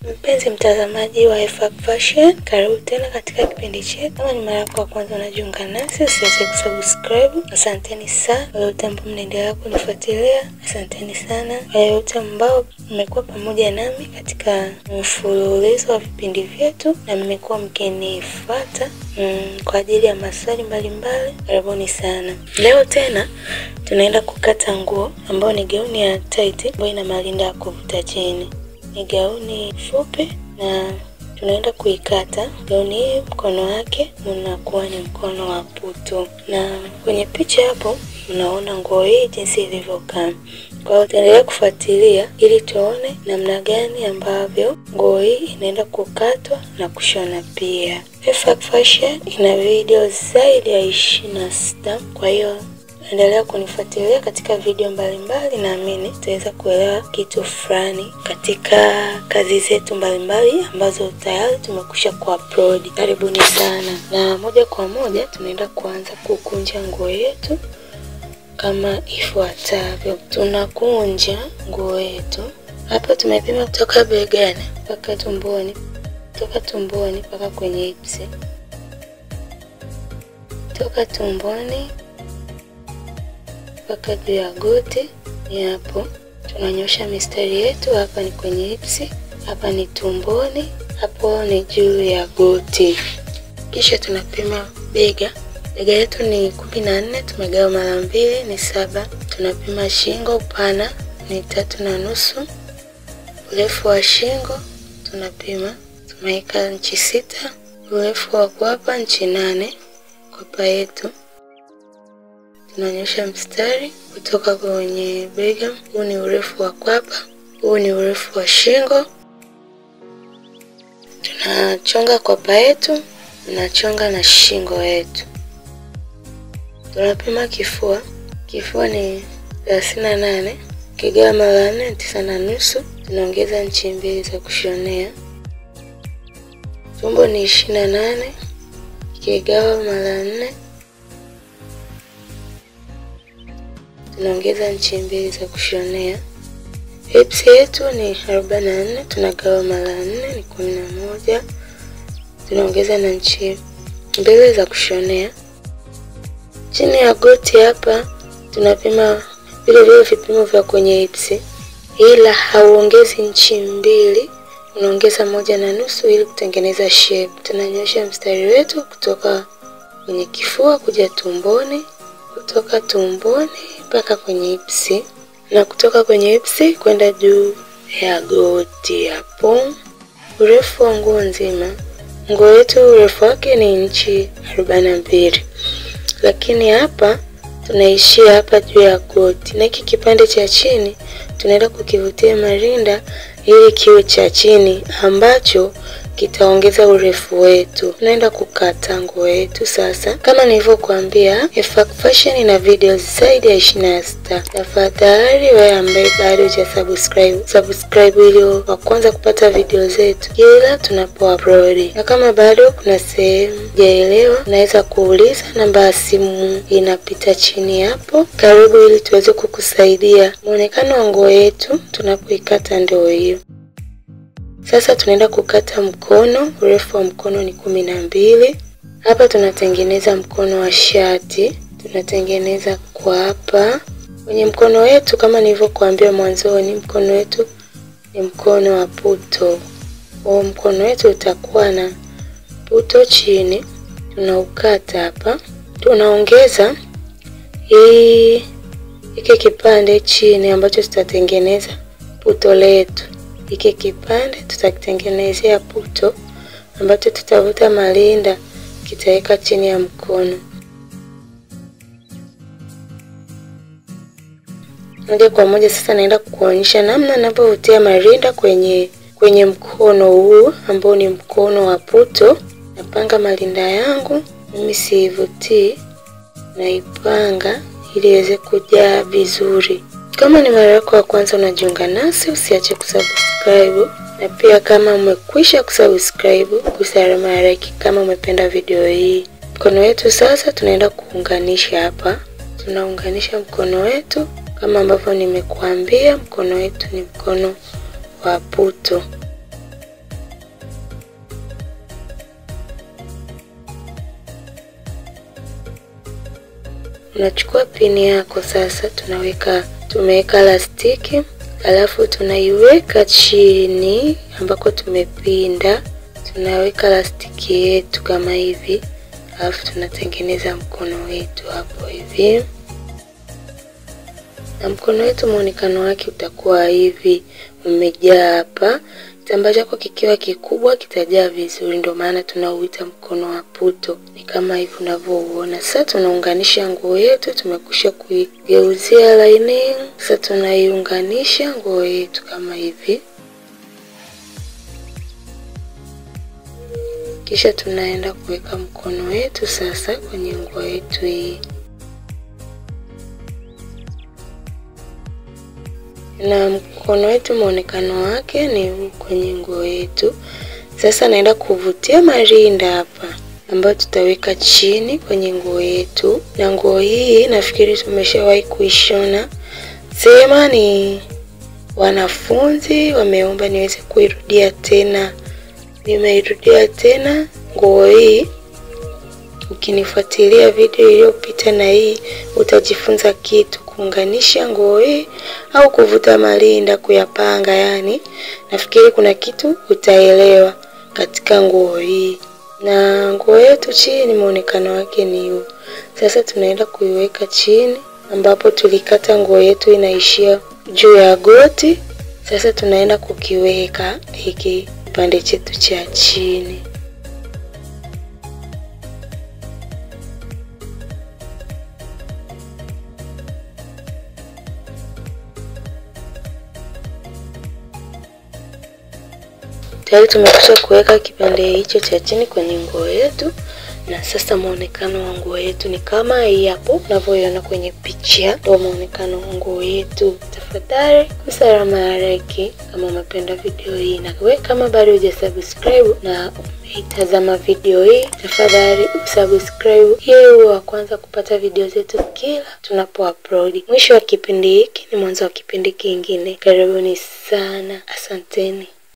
Mpenzi mtazamaji wa iwapi Fashion, karibu tena katika kipindi chetu. Kama ni mara yako ya kwanza unajiunga nasi, usiache kusubscribe. Asanteni sana kwa wote ambao mnaendelea kunifuatilia. Asanteni sana kwa wote ambao mmekuwa pamoja nami katika mfululizo wa vipindi vyetu na mmekuwa mkinifuata kwa ajili ya maswali mbalimbali. Karibuni sana. Leo tena tunaenda kukata nguo ambayo ni gauni ya tight ambayo ina marinda ya kuvuta chini. Ni gauni fupi na tunaenda kuikata. Gauni hii mkono wake unakuwa ni mkono wa puto. Na kwenye picha hapo unaona nguo hii jinsi ilivyokaa. Kwa hiyo tuendelee kufuatilia ili tuone namna gani ambavyo nguo hii inaenda kukatwa na kushona pia. iwapi Fashion ina video zaidi ya 26. Kwa hiyo endelea kunifuatilia katika video mbalimbali, naamini utaweza kuelewa kitu fulani katika kazi zetu mbalimbali ambazo tayari tumekwisha kuupload. Karibuni sana. Na moja kwa moja tunaenda kuanza kukunja nguo yetu kama ifuatavyo. Tunakunja nguo yetu. Hapa tumepima kutoka begani mpaka tumboni, kutoka tumboni mpaka kwenye hipsi, kutoka tumboni mpaka juu ya goti. Ni hapo tunanyosha mistari yetu. Hapa ni kwenye hipsi, hapa ni tumboni, hapo ni juu ya goti. Kisha tunapima bega. Bega yetu ni 14, tumegawa mara 2 ni 7. Tunapima shingo, upana ni 3.5. Urefu wa shingo tunapima, tumeweka inchi 6. Urefu wa kwapa inchi 8. Kwapa yetu tunanyosha mstari kutoka kwenye bega. Huu ni urefu wa kwapa, huu ni urefu wa shingo. Tunachonga kwapa yetu, tunachonga na shingo yetu. Tunapima kifua. Kifua ni 38, kigawa mara 4 9.5. Tunaongeza inchi 2 za kushonea. Tumbo ni 28, kigawa mara 4 tunaongeza inchi 2 za kushonea. Hips yetu ni 44, tunagawa mara 4 ni 11. Tunaongeza na inchi 2 za kushonea. Chini ya goti hapa tunapima vile vipimo vya kwenye hips, ila hauongezi inchi 2, unaongeza 1.5 ili kutengeneza shape. Tunanyosha mstari wetu kutoka kwenye kifua kuja tumboni, kutoka tumboni mpaka kwenye hipsi, na kutoka kwenye hipsi kwenda juu ya goti hapo. Urefu wa nguo nzima, nguo yetu urefu wake ni inchi 42, lakini hapa tunaishia hapa juu ya goti, na hiki kipande cha chini tunaenda kukivutia marinda ili kiwe cha chini ambacho kitaongeza urefu wetu. Tunaenda kukata nguo yetu sasa. Kama nilivyokuambia, iwapi Fashion ina video zaidi ya 26. Tafadhali wewe ambaye bado hujasubscribe ili wa kwanza kupata video zetu kila tunapo-upload. Na kama bado kuna sehemu hujaelewa, unaweza kuuliza, namba ya simu inapita chini hapo. Karibu ili tuweze kukusaidia. Muonekano wa nguo yetu tunapoikata ndio hiyo. Sasa tunaenda kukata mkono. Urefu wa mkono ni 12. Hapa tunatengeneza mkono wa shati. Tunatengeneza kwa hapa kwenye mkono wetu. Kama nilivyokuambia mwanzoni, mkono wetu ni mkono wa puto. Kwa mkono wetu utakuwa na puto chini. Tunaukata hapa. Tunaongeza hiki kipande chini ambacho tutatengeneza puto letu. Hiki kipande tutakitengenezea puto ambacho tutavuta marinda, kitaweka chini ya mkono. Moja kwa moja sasa naenda kuonyesha namna ninapovutia marinda kwenye mkono huu ambao ni mkono wa puto. Napanga marinda yangu, mimi siivutii, naipanga ili iweze kujaa vizuri. Kama ni mara yako ya kwanza unajiunga nasi, usiache kusubscribe, na pia kama umekwisha kusubscribe, gusa alama ya like kama umependa video hii. Mkono wetu sasa tunaenda kuunganisha hapa. Tunaunganisha mkono wetu kama ambavyo nimekuambia, mkono wetu ni mkono wa puto. Unachukua pini yako sasa, tumeweka lastiki, alafu tunaiweka chini ambako tumepinda. Tunaweka lastiki yetu kama hivi, alafu tunatengeneza mkono wetu hapo hivi. Na mkono wetu muonekano wake utakuwa hivi, umejaa hapa. Kitambaa chako kikiwa kikubwa kitajaa vizuri, ndio maana tunauita mkono wa puto. Ni kama hivi unavyoona. Sasa tunaunganisha nguo yetu, tumekwisha kuigeuzia lining. Sasa tunaiunganisha nguo yetu kama hivi. Kisha tunaenda kuweka mkono wetu sasa kwenye nguo yetu hii. Na mkono wetu muonekano wake ni kwenye nguo yetu. Sasa naenda kuvutia marinda hapa ambayo tutaweka chini kwenye nguo yetu. Na nguo hii nafikiri tumeshawahi kuishona. Sema ni wanafunzi wameomba niweze kuirudia tena. Nimeirudia tena nguo hii. Ukinifuatilia video iliyopita na hii utajifunza kitu, kuunganisha nguo hii au kuvuta marinda, kuyapanga. Yani nafikiri kuna kitu utaelewa katika nguo hii. Na nguo yetu chini muonekano wake ni huu. Sasa tunaenda kuiweka chini ambapo tulikata nguo yetu inaishia juu ya goti. Sasa tunaenda kukiweka hiki kipande chetu cha chini. Tayari tumekwisha kuweka kipande hicho cha chini kwenye nguo yetu. Na sasa muonekano wa nguo yetu ni kama hii hapo unavyoiona kwenye picha. Ndio muonekano wa nguo yetu. Tafadhali kusalamu like kama umependa video hii, na wewe kama bado hujasubscribe na umeitazama video hii, tafadhali usubscribe ili uwe wa kwanza kupata video zetu kila tunapo-upload. Mwisho wa kipindi hiki ni mwanzo wa kipindi kingine. Karibuni sana. Asanteni.